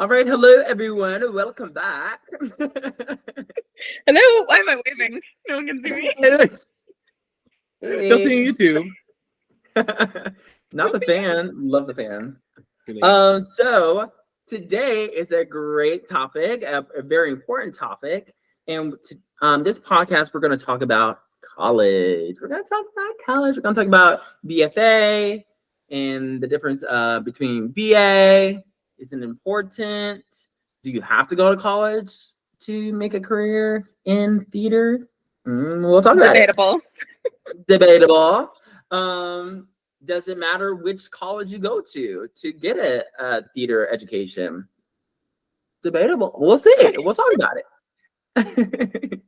right, hello everyone. Welcome back. Hello, why am I waving? No one can see me. They'll see you too. Not the fan. Love the fan. Really. So today is a great topic, a very important topic, and this podcast we're going to talk about college. We're going to talk about college. We're going to talk about BFA and the difference between BA. Is it important? Do you have to go to college to make a career in theater? We'll talk about Debatable. it. Debatable. Does it matter which college you go to get a theater education? Debatable. We'll see. We'll talk about it.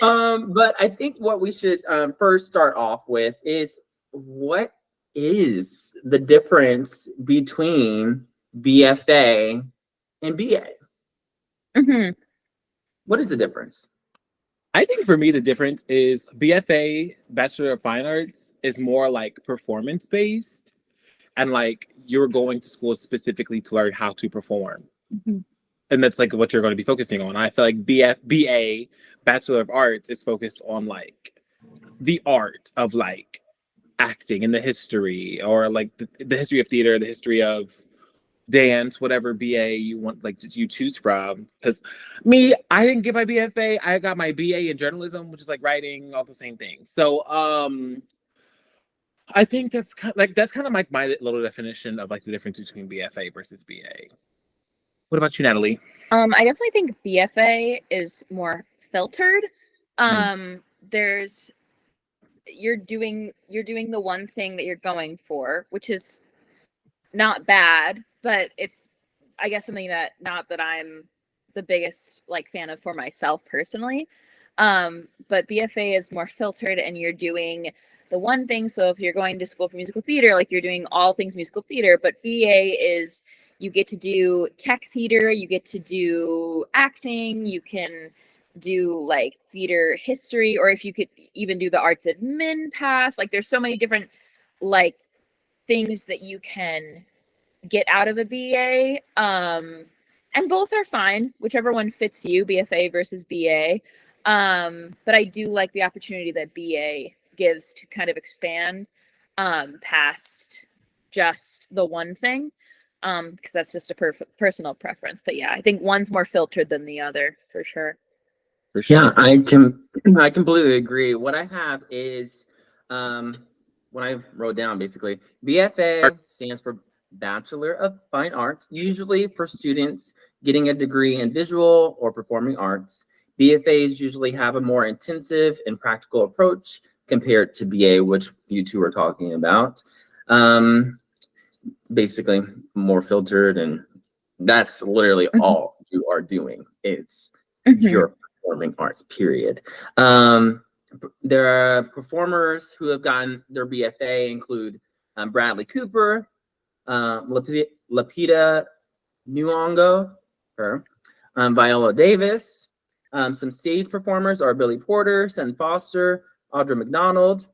But I think what we should first start off with is what is the difference between BFA and BA? Mm-hmm. What is the difference? I think for me, the difference is BFA, Bachelor of Fine Arts, is more like performance based, and like you're going to school specifically to learn how to perform. Mm-hmm. And that's like what you're going to be focusing on. I feel like BA, Bachelor of Arts, is focused on like the art of like acting and the history, or like the history of theater, the history of dance, whatever BA you want, like you choose from. Because me, I didn't get my BFA. I got my BA in journalism, which is like writing, all the same thing. So I think that's kind of like my little definition of like the difference between BFA versus BA. What about you, Natalie? I definitely think BFA is more filtered. There's you're doing the one thing that you're going for, which is not bad, but it's, I guess, something that not that I'm the biggest like fan of for myself personally. But BFA is more filtered and you're doing the one thing. So if you're going to school for musical theater, like you're doing all things musical theater, but BA is you get to do tech theater, you get to do acting, you can do like theater history, or if you could even do the arts admin path. Like there's so many different like things that you can get out of a BA. And both are fine, whichever one fits you, BFA versus BA. But I do like the opportunity that BA gives to kind of expand past just the one thing, because that's just a personal preference. But yeah, I think one's more filtered than the other for sure. For sure. Yeah, I completely agree. What I have is what I wrote down basically. BFA stands for Bachelor of Fine Arts, usually for students getting a degree in visual or performing arts. BFAs usually have a more intensive and practical approach compared to BA, which you two are talking about. Basically more filtered, and that's literally all you are doing. It's your performing arts, period. There are performers who have gotten their BFA include Bradley Cooper, Lupita Nyong'o, Viola Davis. Some stage performers are Billy Porter, Sen Foster, Audra McDonald.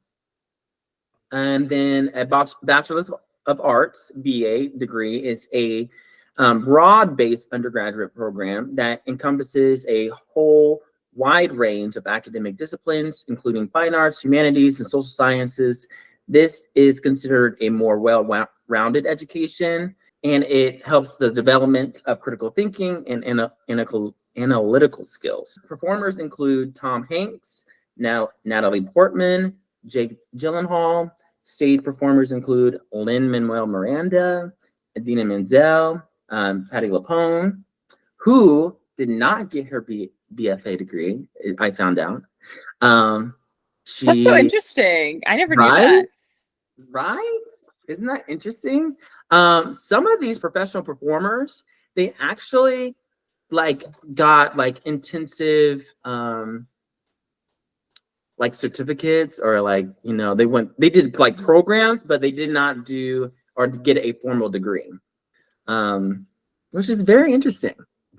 And then a Bachelor of Arts, BA degree, is a broad-based undergraduate program that encompasses a whole wide range of academic disciplines, including fine arts, humanities, and social sciences. This is considered a more well-rounded education, and it helps the development of critical thinking and analytical skills. Performers include Tom Hanks, Natalie Portman, Jake Gyllenhaal. Stage performers include Lin-Manuel Miranda, Idina Menzel, Patti LuPone, who did not get her BFA degree, I found out. That's so interesting. I never knew that. Right? Isn't that interesting? Some of these professional performers, they actually like got like intensive like certificates, or like, you know, they did like programs, but they did not do or get a formal degree, which is very interesting.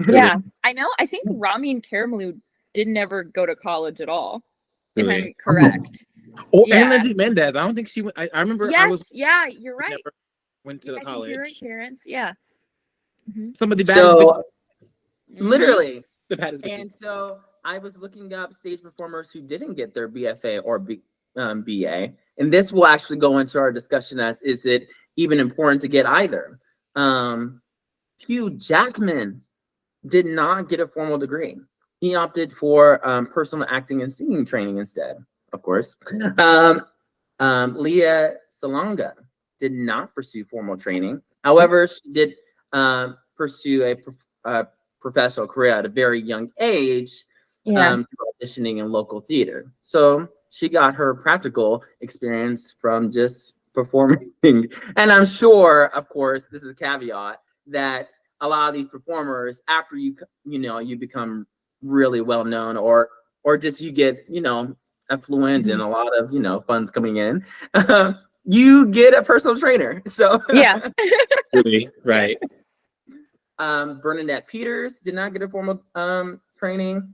Yeah, I know. I think Rami and Karamalou didn't ever go to college at all. If I'm correct. Oh, and Lindsay Mendez. I don't think she went. I remember. Yes, yeah, you're right. Never went to I college. think you're right, Terrence. Yeah. Some of the baddest So Mhm. literally, the baddest bitches. and so I was looking up stage performers who didn't get their BFA or BA, and this will actually go into our discussion as is it even important to get either. Hugh Jackman did not get a formal degree. He opted for personal acting and singing training instead, of course. Leah Salonga did not pursue formal training. However, she did pursue a professional career at a very young age Yeah. through auditioning in local theater. So she got her practical experience from just performing. And I'm sure, of course, this is a caveat, that a lot of these performers, after you become really well known, or just you get affluent and a lot of funds coming in, you get a personal trainer. So Yeah. Really, right. Yes. Bernadette Peters did not get a formal training.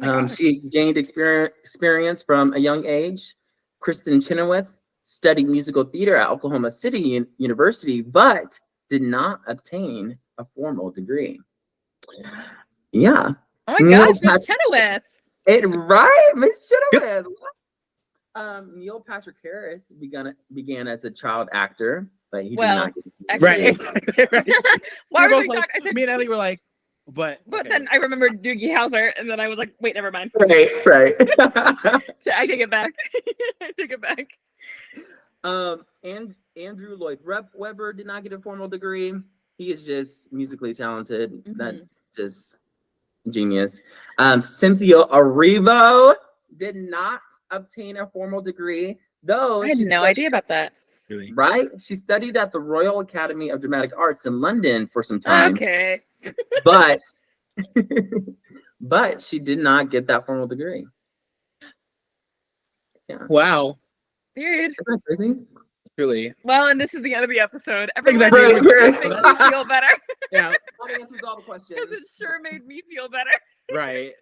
Oh my gosh. She gained experience from a young age. Kristen Chenoweth studied musical theater at Oklahoma City University, but did not obtain a formal degree. Yeah. Oh my Neil gosh, Miss Chenoweth. Right, Miss Chenoweth. Neil Patrick Harris began as a child actor, but he did not get Actually, Right. why We were were we both like, talking? I said, me and Ellie were like, but okay. then I remembered Doogie Howser, and then I was like, wait, never mind. right. I take it back. I take it back. And Andrew Lloyd Webber did not get a formal degree. He is just musically talented. That just genius. Cynthia Erivo did not obtain a formal degree, though I had no idea about that. Really? Right? She studied at the Royal Academy of Dramatic Arts in London for some time. Okay. But but she did not get that formal degree. Yeah. Wow. Period. Isn't that crazy? Really. Well, and this is the end of the episode. Everyone, Exactly. this makes me feel better. Yeah. That answers all the questions. Because it sure made me feel better. Right.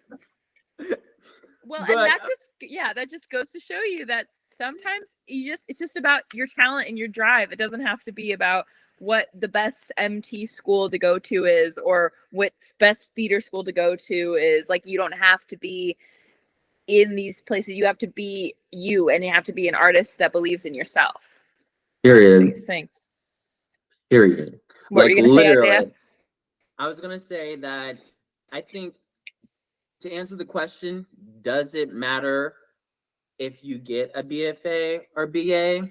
Well, But- and that just goes to show you that sometimes it's just about your talent and your drive. It doesn't have to be about what the best MT school to go to is, or what best theater school to go to is. Like, you don't have to be in these places. You have to be you, and you have to be an artist that believes in yourself. Period. Biggest thing. Period. What were you gonna say, Isaiah? I was gonna say that I think, to answer the question, does it matter if you get a BFA or BA?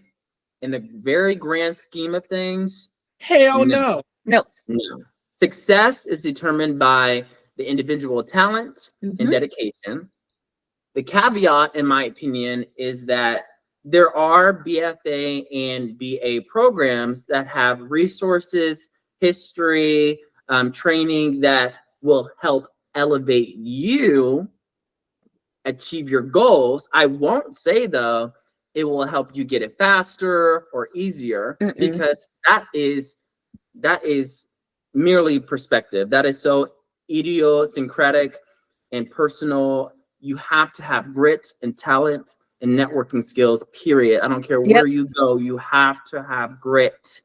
In the very grand scheme of things, Hell No. no. no. Success is determined by the individual talent and Mhm. dedication. The caveat, in my opinion, is that there are BFA and BA programs that have resources, history, training that will help elevate you achieve your goals. I won't say, though, it will help you get it faster or easier, Mm-mm. because that is merely perspective. That is so idiosyncratic and personal. You have to have grit and talent and networking skills, period. I don't care where you go, you have to have grit.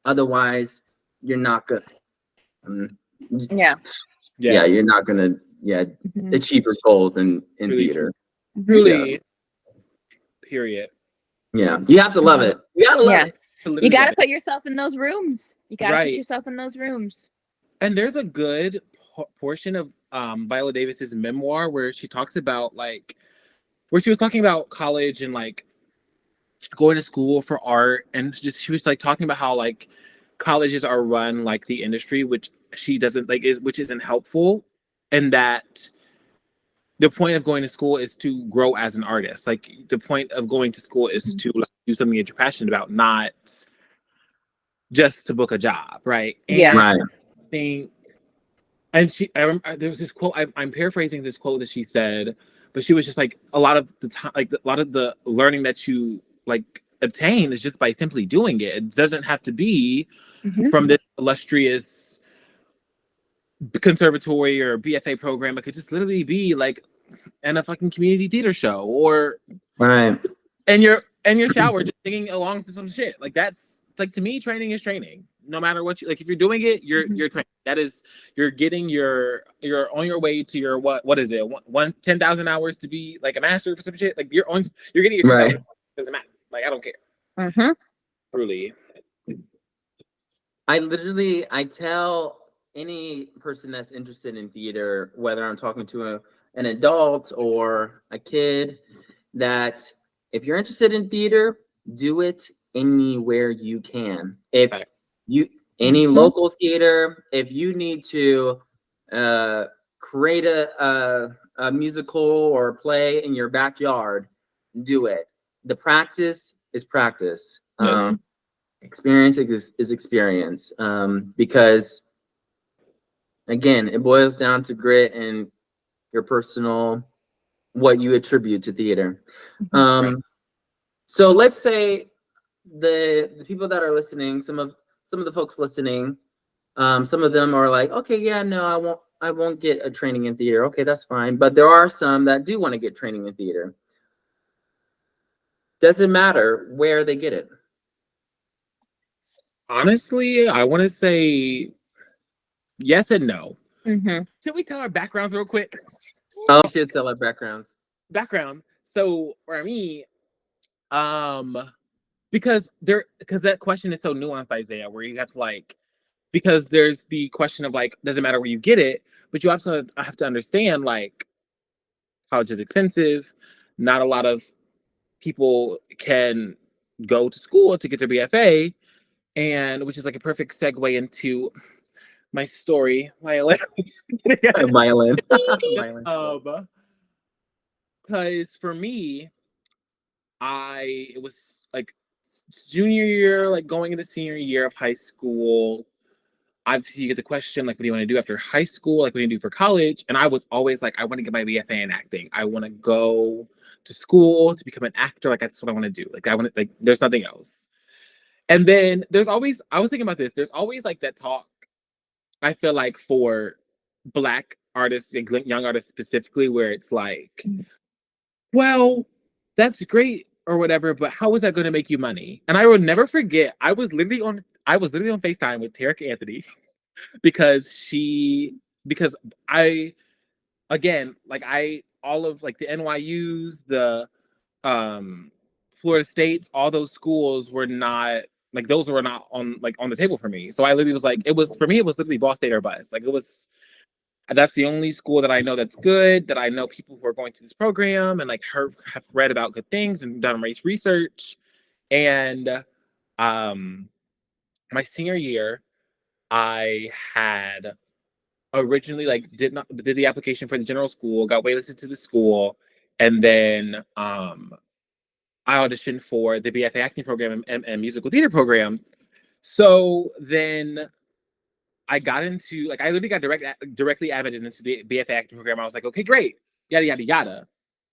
Otherwise, you're not gonna Yeah. yeah, you're not gonna Mhm. achieve your goals in Really theater. Really. Period. Yeah, you have to love it. You gotta love Yeah. it. You got to put yourself in those rooms. You got to Right. put yourself in those rooms. And there's a good portion of Viola Davis's memoir where she talks about where she was talking about college and going to school for art, and she was talking about how colleges are run like the industry, which she doesn't which isn't helpful, and that the point of going to school is to grow as an artist. The point of going to school is to do something that you're passionate about, not just to book a job, right? And Yeah. Right. I think, and I remember there was this quote. I'm paraphrasing this quote that she said, but she was just a lot of the time, a lot of the learning that you obtain is just by simply doing it. It doesn't have to be Mhm. from this illustrious conservatory or BFA program. It could just literally be in a fucking community theater show, or Right. in your shower just singing along to some shit. That's to me, training is training. no matter what you like. If you're doing it, you're Mhm. you're trained. That is, you're getting you're on your way to your what is it? 10,000 hours to be like a master for some shit. Like you're getting your Right. 2,000. Doesn't matter. Like I don't care. Mm-hmm. Truly. I tell any person that's interested in theater, whether I'm talking to an adult or a kid, that if you're interested in theater, do it anywhere you can. If Right. you any Mhm. local theater, if you need to create a musical or play in your backyard, do it. The practice is practice. Yes. Experience is experience. Because again, it boils down to grit and your personal what you attribute to theater. Right. So let's say the people that are listening, some of the folks listening, some of them are like, okay, yeah, no, I won't get a training in theater. Okay, that's fine. But there are some that do want to get training in theater. Doesn't matter where they get it. Honestly, I want to say yes and no. Mm-hmm. Should we tell our backgrounds real quick? Oh, we should sell our backgrounds. Background. So for me, because that question is so nuanced, Isaiah, where you have to like, because there's the question of like, doesn't matter where you get it, but you also have to understand like college is expensive. Not a lot of people can go to school to get their BFA, and which is like a perfect segue into my story, my Violin. Violin. because for me, it was like junior year, like going into senior year of high school. Obviously, you get the question like, what do you want to do after high school? Like, what do you do for college? And I was always like, I want to get my BFA in acting. I want to go to school to become an actor. Like, that's what I want to do. Like, I want to like. There's nothing else. And then there's always. I was thinking about this. There's always like that talk. I feel like for Black artists and young artists specifically, where it's like, well, that's great or whatever, but how is that going to make you money? And I will never forget, I was literally on FaceTime with Tarek Anthony because because I again, like all of like the NYU's, the Florida States, all those schools were not like those were not on the table for me. So I literally was like, it was for me, it was literally Ball State or bust. Like it was that's the only school that I know that's good, that I know people who are going to this program and like have read about good things and done race research. And um my senior year, I had originally like did the application for the general school, got waitlisted to the school, and then I auditioned for the BFA acting program and musical theater programs. So then I got into like I literally got directly admitted into the BFA acting program. I was like, okay, great, yada yada yada.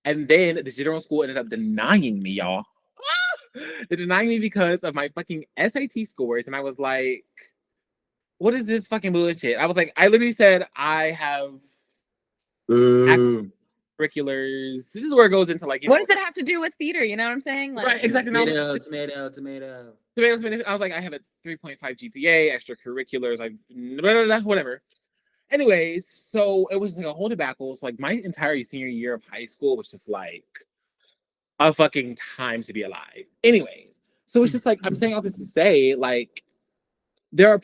And then the general school ended up denying me, y'all. They denied me because of my fucking SAT scores, and I was like, "What is this fucking bullshit?" I was like, I literally said I have Ooh. curriculars. This is where it goes into like, What does it have to do with theater? You know what I'm saying? Like, right, exactly. And I was Tomato, like, tomato, tomato. I was like, I have a 3.5 GPA, extracurriculars, like whatever. Anyways, so it was like a whole debacle. So like my entire senior year of high school was just like a fucking time to be alive. Anyways, so it's just like I'm saying all this to say, like, there are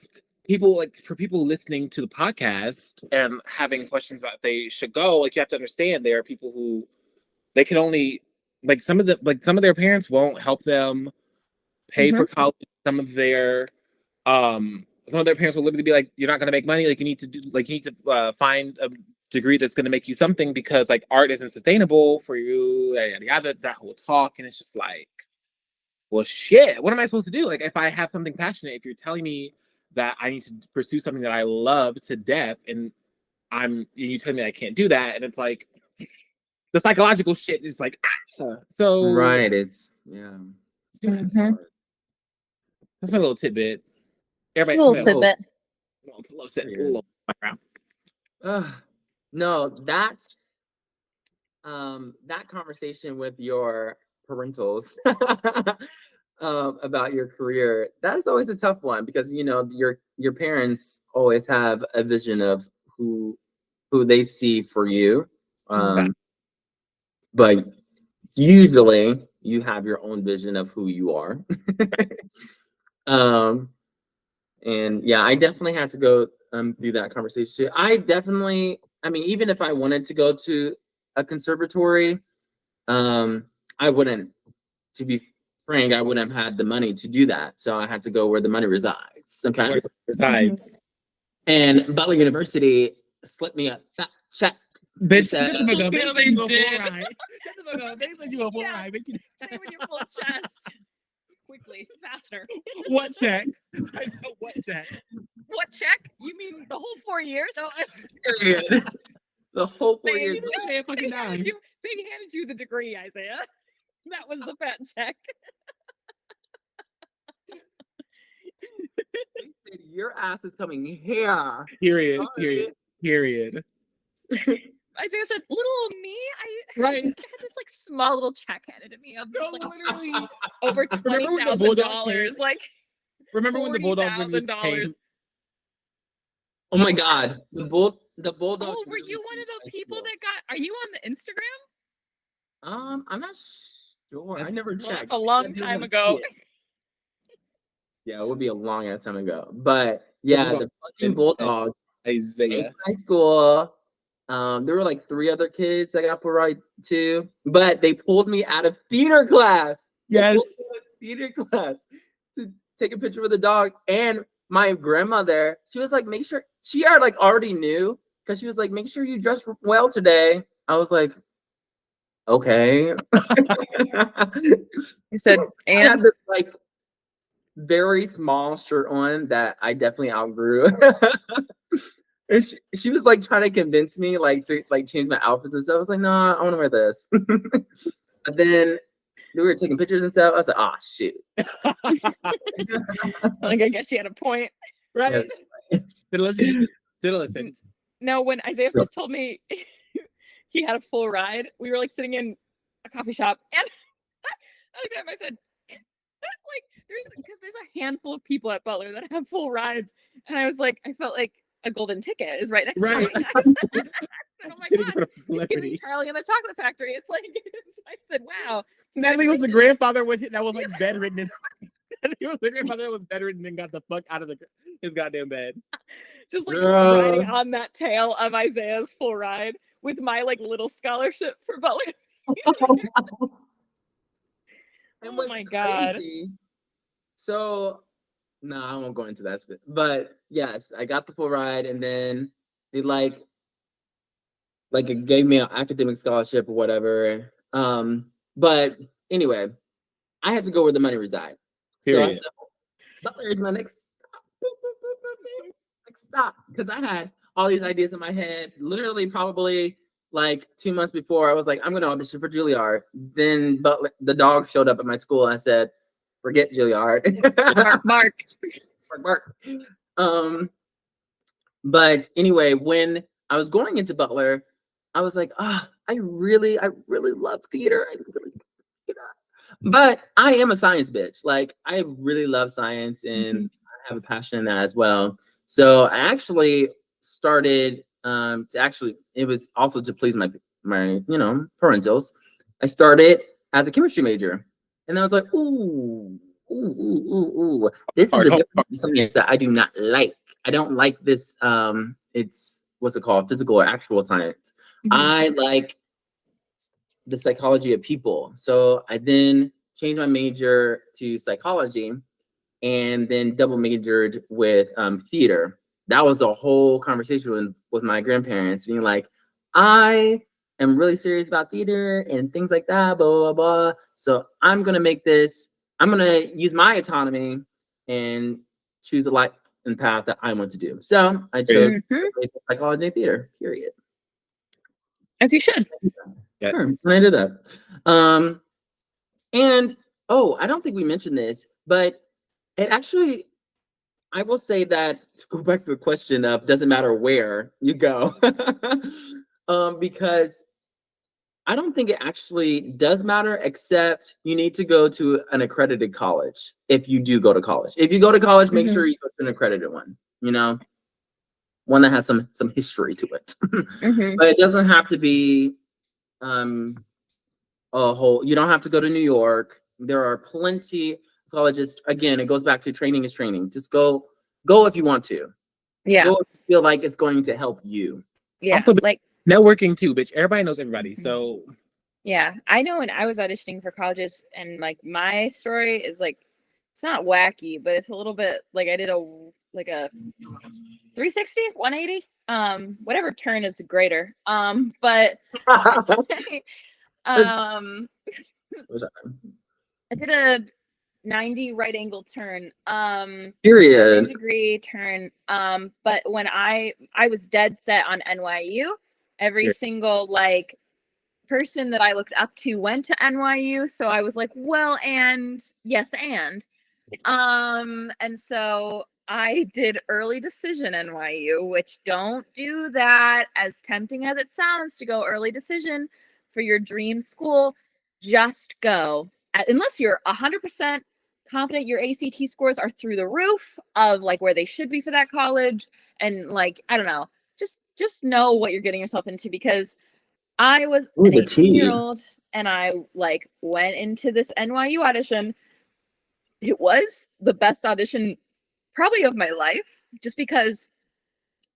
people like for people listening to the podcast and having questions about if they should go, like you have to understand there are people who they can only some of their parents won't help them pay for college. Some of their parents will literally be like, you're not going to make money, like you need to find a degree that's going to make you something because like art isn't sustainable for you, yada, yada, yada, that whole talk. And it's just like, well shit, what am I supposed to do? Like if I have something passionate, if you're telling me that I need to pursue something that I love to death and you tell me I can't do that, and it's like the psychological shit is like so Right. It's yeah. Mhm. that's my little tidbit. Just Everybody, a little somebody tidbit. little background. No, that conversation with your parentals about your career. That's always a tough one because you know your parents always have a vision of who they see for you, but usually you have your own vision of who you are. um, and yeah, I definitely had to go through that conversation too. I mean, even if I wanted to go to a conservatory, I wouldn't. To be frank, I wouldn't have had the money to do that, so I had to go where the money resides. Okay. Where it resides. And Butler University slipped me a fat check. Bitch, Said- shut the fuck up. They Yeah, said they you a did. full ride. Shut the fuck up. They said you a full Yeah. ride. Bitch. Say with your full chest. Quickly, faster. What check? I said, what check? What check? You mean the whole 4 years? No, Period. The whole 4 They- years. you didn't say a fucking dime. they handed you the degree, Isaiah. That was the fat check. They said, your ass is coming here. Period. Sorry. Period. Period. Isaiah said, "Little old me, I Right. had this like small little check handed to me of No, just, like, literally. over Remember when the $20,000. Bulldog came? Like Remember when the Bulldog literally $40,000. came? Oh my God. The bulldog. Oh, were you one of the people that got? Are you on the Instagram? I'm not sure. I That's- never Well, checked. that's a long I did time wanna ago. see it. Yeah, it would be a long ass time ago. But yeah, the fucking bulldog came Isaiah. to my school. There were like 3 other kids I got for ride too, but they pulled me out of theater class. They Yes. pulled me out of theater class to take a picture with the dog. And my grandmother, she was like, make sure she had like already knew because she was like, make sure you dress well today. I was like, okay. You said, I had and this like very small shirt on that I definitely outgrew. And she was like trying to convince me like to like change my outfits and stuff. I was like, no, I want to wear this. But then we were taking pictures and stuff. I was like, oh shoot. like I guess she had a point. Right. Should listen. Should listen. No, when Isaiah first told me he had a full ride, we were like sitting in a coffee shop, and I looked at him. I said, like, there's a handful of people at Butler that have full rides, and I was like, I felt like a golden ticket is right next Right. to me. I said, oh my Sitting God, for a it's giving celebrity. Charlie and the Chocolate Factory. It's like, I said, wow. Natalie was the grandfather that was like bedridden. He was the grandfather that was bedridden and got the fuck out of his goddamn bed. Just like Girl. riding on that tail of Isaiah's full ride with my like little scholarship for Butler. And Oh what's my God. crazy, so no, I won't go into that. But yes, I got the full ride, and then they like it gave me an academic scholarship or whatever. But anyway, I had to go where the money resides. So I Period. said, Butler is my next stop. Boop, boop, boop, boop, boop. Next stop, because I had all these ideas in my head. Literally, probably like 2 months before, I was like, I'm going to audition for Juilliard. Then Butler, the dog showed up at my school, and I said, forget Juilliard. Mark. Mark. But anyway, when I was going into Butler, I was like, I really love theater. I really, but I am a science bitch. Like, I really love science, and I have a passion in that as well. So I actually started it was also to please my parentals. I started as a chemistry major, and I was like, ooh, this is a different science that I do not like. I don't like this. It's what's it called? Physical or actual science. I like the psychology of people. So I then changed my major to psychology, and then double majored with theater. That was a whole conversation with my grandparents, being like, I am really serious about theater and things like that, blah, blah, blah. So I'm going to use my autonomy and choose a life and path that I want to do. So I chose psychology and theater, period. As you should. Yes. Sure, and I did that. And I don't think we mentioned this, but it actually, I will say that to go back to the question of doesn't matter where you go, because I don't think it actually does matter, except you need to go to an accredited college if you do go to college. If you go to college, make sure you go to an accredited one, you know, one that has some history to it. But it doesn't have to be a whole, you don't have to go to New York. There are plenty of colleges. Again, it goes back to training is training. Just go if you want to. Yeah. Go if you feel like it's going to help you. Yeah. Also, like networking too, bitch. Everybody knows everybody. So yeah, I know when I was auditioning for colleges, and like my story is like, it's not wacky, but it's a little bit like I did a 360, 180, whatever turn is greater. But I did a 90 right angle turn. Period. Degree turn. But when I was dead set on NYU, every single like person that I looked up to went to NYU, so I was like, well, and yes, and so I did early decision NYU, which don't do that, as tempting as it sounds to go early decision for your dream school. Just go unless you're 100% confident your ACT scores are through the roof of like where they should be for that college, and like I don't know, just know what you're getting yourself into, because I was an 18-year-old and I like went into this NYU audition. It was the best audition probably of my life, just because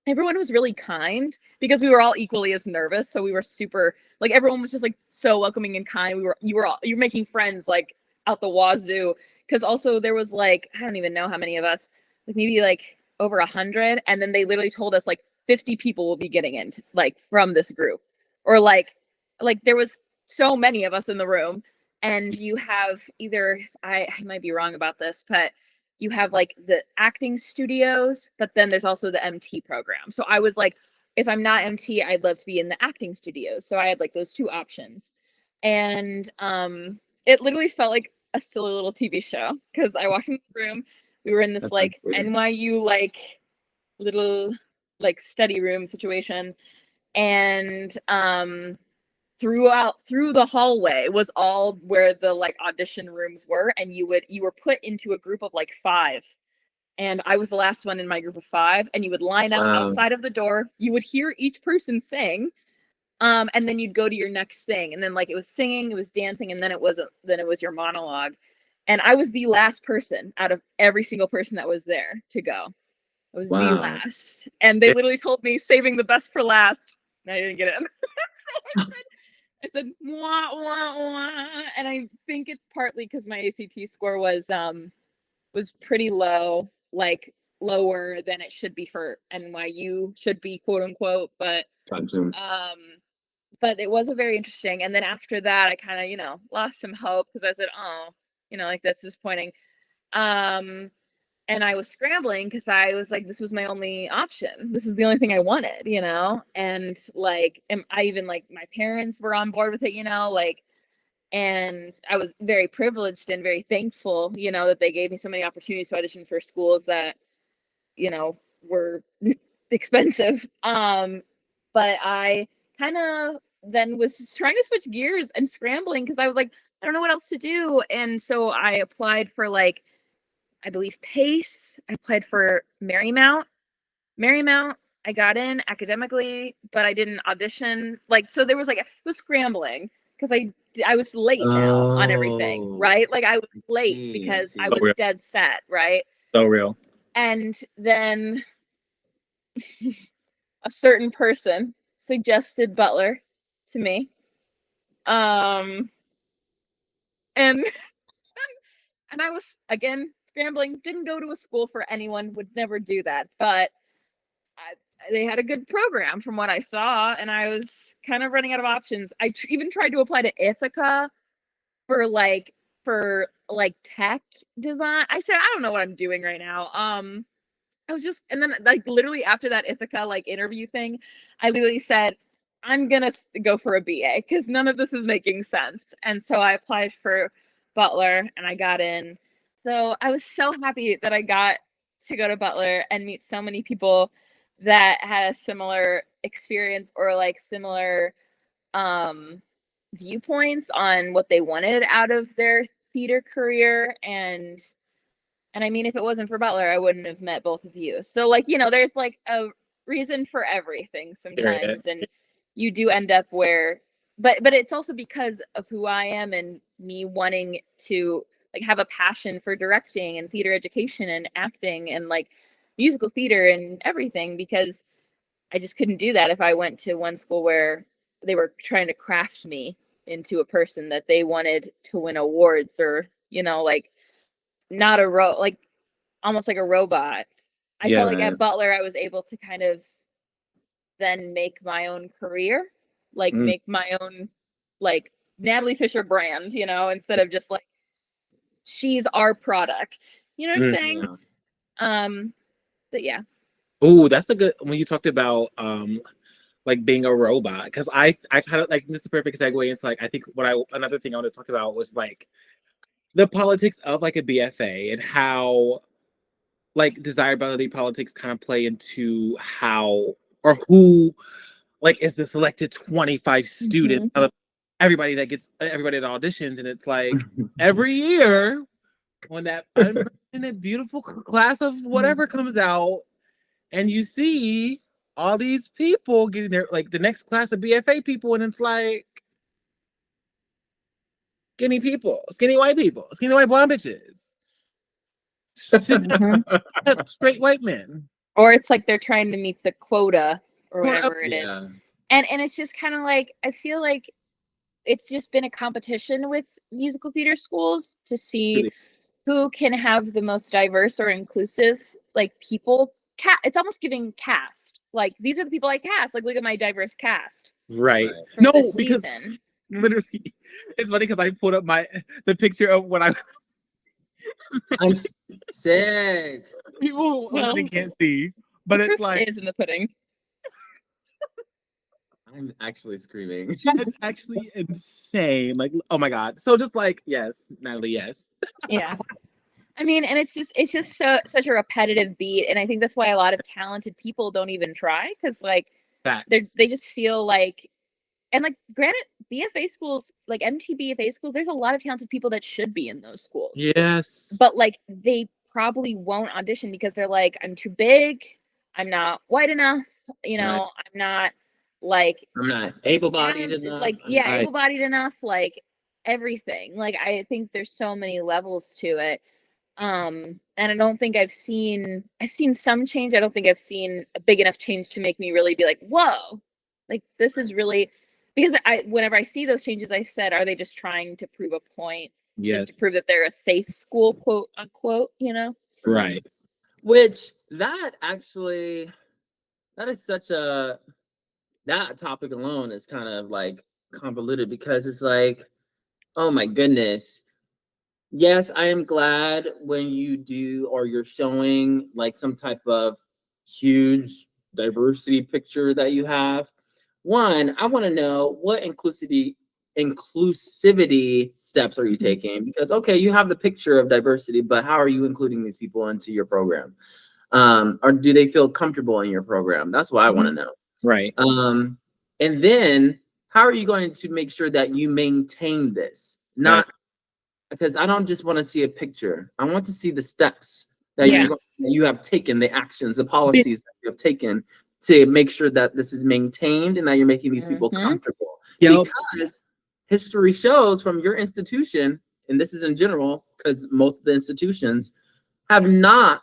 everyone was really kind, because we were all equally as nervous. So we were super, like, everyone was just like so welcoming and kind. You were making friends like out the wazoo, because also there was like, I don't even know how many of us, like maybe like over 100, and then they literally told us like 50 people will be getting in like from this group, or like there was so many of us in the room. And you have either, I might be wrong about this, but you have like the acting studios, but then there's also the MT program. So I was like, if I'm not MT, I'd love to be in the acting studios. So I had like those two options. And it literally felt like a silly little TV show, because I walked in the room, we were in this like NYU like little like study room situation, and through the hallway was all where the like audition rooms were, and you were put into a group of like 5, and I was the last one in my group of 5, and you would line up outside of the door, you would hear each person sing, and then you'd go to your next thing, and then like it was singing, it was dancing, and then it was your monologue. And I was the last person out of every single person that was there to go. I was the last, and they literally told me saving the best for last, and I didn't get it. So I said, wah, wah, wah. And I think it's partly because my ACT score was pretty low, like lower than it should be for NYU, should be, quote unquote. But it was a very interesting. And then after that, I kind of, lost some hope, because I said, oh, like that's disappointing. And I was scrambling, because I was like, this was my only option. This is the only thing I wanted, and like, and I even like my parents were on board with it, like, and I was very privileged and very thankful, that they gave me so many opportunities to audition for schools that, were expensive. But I kind of then was trying to switch gears and scrambling, because I was like, I don't know what else to do. And so I applied for like, I believe Pace. I applied for Marymount. I got in academically, but I didn't audition. Like, so there was like, it was scrambling, because I was late now on everything, right? Like I was late because I was dead set, right? So real. And then a certain person suggested Butler to me. And and I was again scrambling, didn't go to a school for anyone, would never do that, but they had a good program from what I saw, and I was kind of running out of options. I even tried to apply to Ithaca for tech design. I said, I don't know what I'm doing right now. I was just, and then like literally after that Ithaca like interview thing, I literally said, I'm gonna go for a BA, because none of this is making sense. And so I applied for Butler, and I got in. So I was so happy that I got to go to Butler and meet so many people that had a similar experience, or like similar viewpoints on what they wanted out of their theater career. And I mean, if it wasn't for Butler, I wouldn't have met both of you. So like, you know, there's like a reason for everything sometimes. And you do end up where, but it's also because of who I am and me wanting to like have a passion for directing and theater education and acting and like musical theater and everything, because I just couldn't do that if I went to one school where they were trying to craft me into a person that they wanted to win awards, or, you know, like not like almost like a robot. I felt like Right. at Butler, I was able to kind of then make my own career, like make my own like Natalie Fisher brand, you know, instead of just like she's our product. You know what I'm saying? Yeah. But yeah. Oh, that's a good when you talked about like being a robot, because I kind of like, this is a perfect segue into like, I think another thing I want to talk about was like the politics of like a BFA and how like desirability politics kind of play into how or who like is the selected 25 students out of everybody that auditions. And it's like every year when that unprecedented beautiful class of whatever comes out, and you see all these people getting there, like the next class of BFA people, and it's like skinny people, skinny white people, skinny white blonde bitches, straight white men. Or it's like they're trying to meet the quota or whatever it is. Yeah. And it's just kind of like, I feel like it's just been a competition with musical theater schools to see who can have the most diverse or inclusive like people. It's almost giving cast. Like, these are the people I cast. Like, look at my diverse cast. Right. From No, this because season. literally, it's funny because I pulled up the picture of when I'm sick. people Well, listening can't see, but the it's proof like is in the pudding. I'm actually screaming. it's actually insane. Like, oh my god. So just like, yes, Natalie, yes. Yeah. I mean, and it's just such a repetitive beat, and I think that's why a lot of talented people don't even try, because like they just feel like, and like granted, BFA schools, like MT BFA schools, there's a lot of talented people that should be in those schools. Yes. But like they probably won't audition because they're like, I'm too big, I'm not white enough, you know, I'm not able-bodied enough. like able-bodied enough, like everything. Like I think there's so many levels to it. And I don't think I've seen some change. I don't think I've seen a big enough change to make me really be like, whoa, like this is really, because whenever I see those changes, I said, are they just trying to prove a point? Yes. Just to prove that they're a safe school, quote unquote, you know? Right. Which that is such that topic alone is kind of like convoluted, because it's like, oh my goodness. Yes, I am glad when you do, or you're showing like some type of huge diversity picture that you have. One, I want to know what inclusivity steps are you taking? Because okay, you have the picture of diversity, but how are you including these people into your program? Or do they feel comfortable in your program? That's what I want to know. Right. And then how are you going to make sure that you maintain this? Not because I don't just want to see a picture. I want to see the steps that you have taken, the actions, the policies that you have taken to make sure that this is maintained and that you're making these people comfortable. Because history shows from your institution, and this is in general, because most of the institutions have not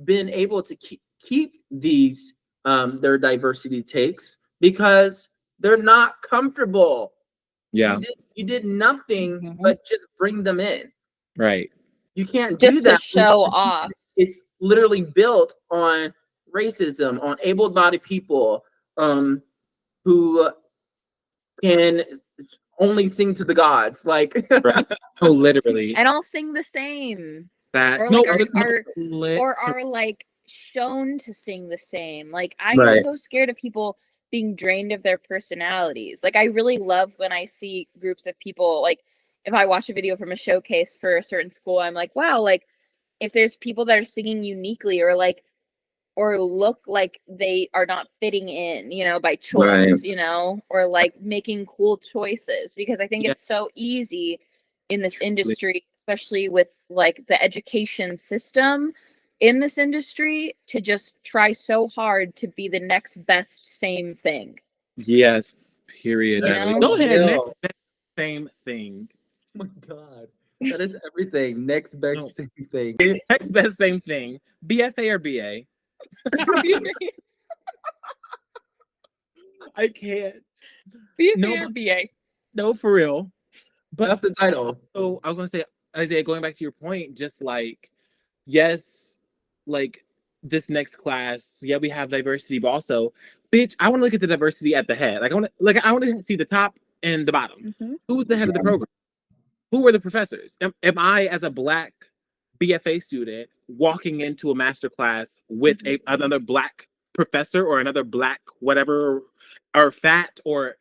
been able to keep these their diversity takes because they're not comfortable. Yeah. You did nothing but just bring them in. Right. You can't just do that. To show off. It's literally built on racism, on able-bodied people who can only sing to the gods. Like, right. Oh, literally. And all sing the same. That or like are like shown to sing the same. Like I get so scared of people being drained of their personalities. Like I really love when I see groups of people, like if I watch a video from a showcase for a certain school, I'm like, wow, like if there's people that are singing uniquely, or like or look like they are not fitting in, by Right. choice, or like making cool choices, because I think Yeah. it's so easy in this industry, especially with like the education system in this industry, to just try so hard to be the next best same thing. Yes, period, You Natalie. know? Go ahead. Yo. Next best same thing. Oh my God. That is everything. Next best No. same thing. Next best same thing. BFA or BA? I can't. BFA No, or but- BA? No, for real. But That's the title. so I was gonna say, Isaiah, going back to your point, just like, yes, like this next class, yeah, we have diversity, but also, bitch, I want to look at the diversity at the head. Like I want to see the top and the bottom. Mhm. Who's the head of the program? Who are the professors? Am I, as a Black BFA student, walking into a master class with another Black professor or another Black whatever, or fat or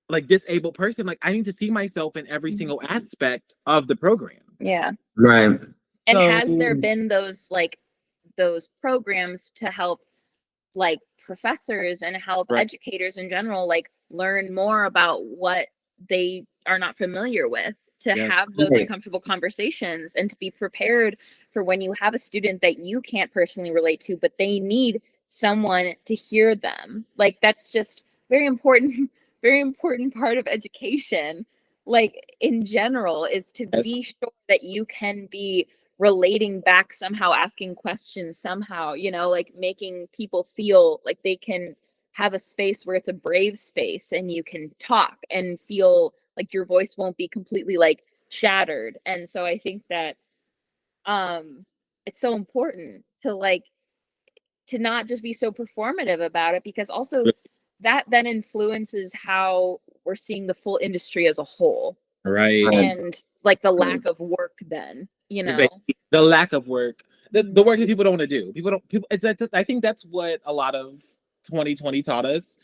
like disabled person? Like, I need to see myself in every single aspect of the program. Yeah. Right. And So- has there been those programs to help like professors and help Right. educators in general like learn more about what they are not familiar with, to Yes. have those Right. uncomfortable conversations and to be prepared for when you have a student that you can't personally relate to, but they need someone to hear them? Like, that's just very important very important part of education, like in general, is to Yes. be sure that you can be relating back somehow, asking questions somehow, like making people feel like they can have a space where it's a brave space and you can talk and feel like your voice won't be completely like shattered. And so I think that it's so important to like to not just be so performative about it, because also that then influences how we're seeing the full industry as a whole, Right. Right. and like the lack of work then, The lack of work, the work that people don't want to do. I think that's what a lot of 2020 taught us,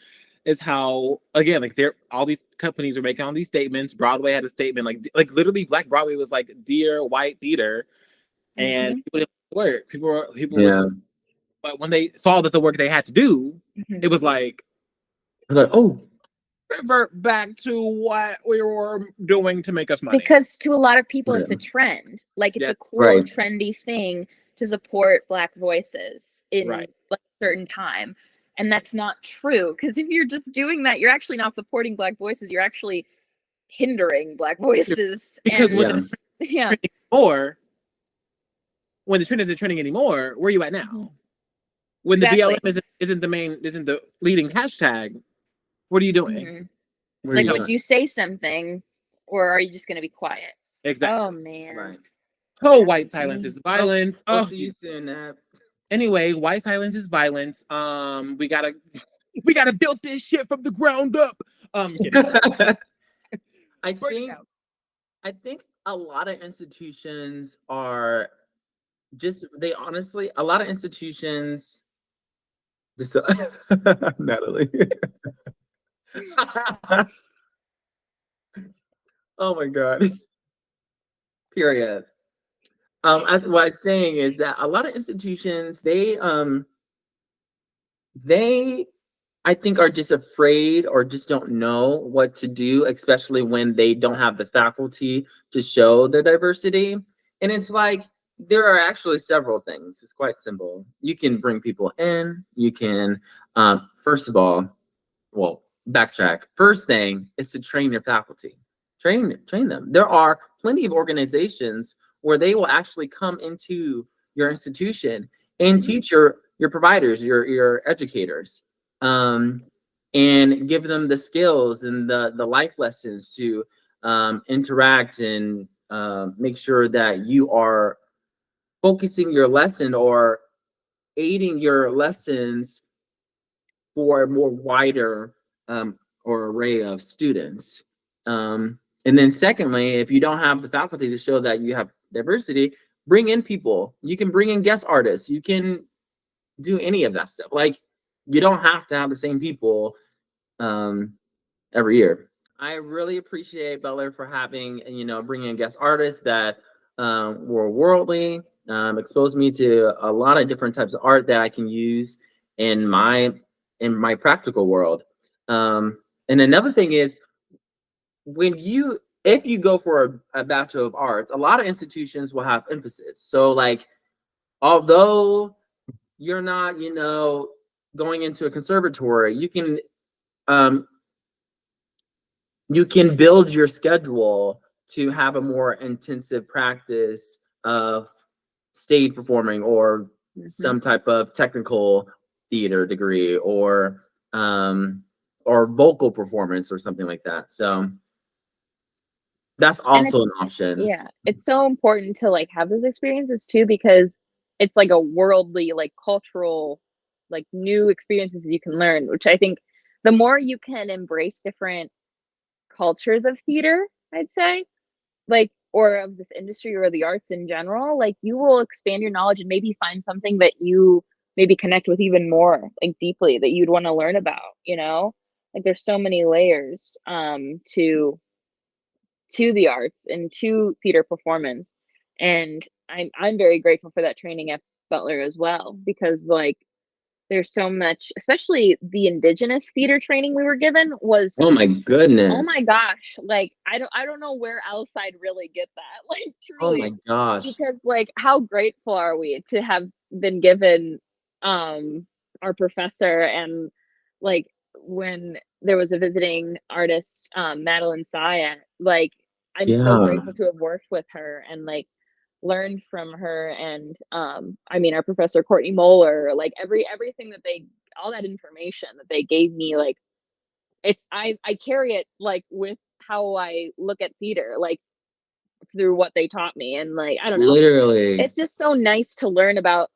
is how, again, like all these companies are making all these statements. Broadway had a statement, like literally Black Broadway was like, dear white theater, and people didn't work. People Yeah. were, but when they saw that the work they had to do, Mhm. it was like, Like, oh, revert back to what we were doing to make us money. Because to a lot of people it's a Yeah. trend, like it's Yeah. a cool Right. trendy thing to support Black voices in Right. like a certain time, and that's not true, because if you're just doing that, you're actually not supporting Black voices, you're actually hindering Black voices. Because And when Yeah. the yeah, trend or when the trend isn't trending anymore, where are you at now? Mhm. When the Exactly. BLM isn't the leading hashtag, what are you doing? Mhm. what are Like, you would doing? you say something, or are you just going to be quiet? Exactly. Oh man. Right. Oh, Yeah. white silence is violence. We'll Oh, see you geez. soon, Nap. Anyway, white silence is violence. We gotta build this shit from the ground up. I Burn it think down. I think a lot of institutions are just a lot of institutions just Natalie. Oh my God. Period. As what I was saying is that a lot of institutions, they I think are just afraid or just don't know what to do, especially when they don't have the faculty to show the diversity. And it's like there are actually several things. It's quite simple. You can bring people in. You can, first of all, well, backtrack. First thing is to train your faculty. Train them. There are plenty of organizations where they will actually come into your institution and teach your providers, your educators, and give them the skills and the life lessons to interact and make sure that you are focusing your lesson or aiding your lessons for a more wider or array of students. And then secondly, if you don't have the faculty to show that you have diversity, bring in people. You can bring in guest artists. You can do any of that stuff. Like, you don't have to have the same people every year. I really appreciate Bel Air for having, bringing in guest artists that were worldly, exposed me to a lot of different types of art that I can use in my practical world. And another thing is, if you go for a Bachelor of Arts, a lot of institutions will have emphasis. So like, although you're not, going into a conservatory, you can build your schedule to have a more intensive practice of stage performing or some type of technical theater degree or vocal performance or something like that. So that's And also an option. yeah, it's so important to like have those experiences too, because it's like a worldly, like cultural, like new experiences you can learn, which I think the more you can embrace different cultures of theater, I'd say, like, or of this industry or the arts in general, like you will expand your knowledge and maybe find something that you maybe connect with even more, like deeply, that you'd want to learn about, Like there's so many layers to the arts and to theater performance. And I'm very grateful for that training at Butler as well, because like there's so much, especially the indigenous theater training we were given was, Oh my oh goodness. my gosh, like I don't know where else I'd really get that. Like Oh my truly, gosh. because like how grateful are we to have been given our professor, and like when there was a visiting artist, Madeline Saya, like I'm so Yeah. grateful to have worked with her and like learned from her. And I mean our professor Courtney Moeller, like everything that they, all that information that they gave me, like it's I carry it like with how I look at theater, like through what they taught me. And like I don't know, Literally. it's just so nice to learn about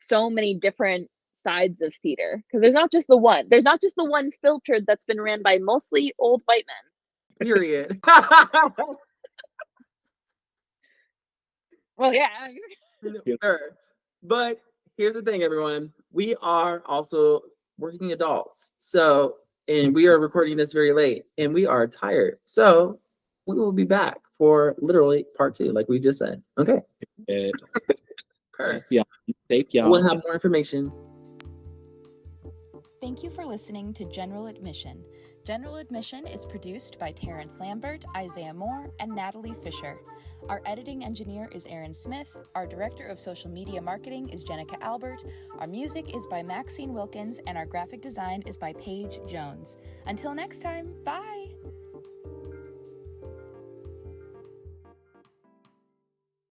so many different sides of theater, because there's not just the one filtered that's been ran by mostly old white men. Period. Well, yeah. Sure. But here's the thing, everyone. We are also working adults. So, and we are recording this very late and we are tired. So, we will be back for literally part 2, like we just said. Okay. Good. Perfect. Yes, y'all. Be safe, y'all. We'll have more information. Thank you for listening to General Admission. General Admission is produced by Terrence Lambert, Isaiah Moore, and Natalie Fisher. Our editing engineer is Aaron Smith. Our director of social media marketing is Jenica Albert. Our music is by Maxine Wilkins, and our graphic design is by Paige Jones. Until next time, bye!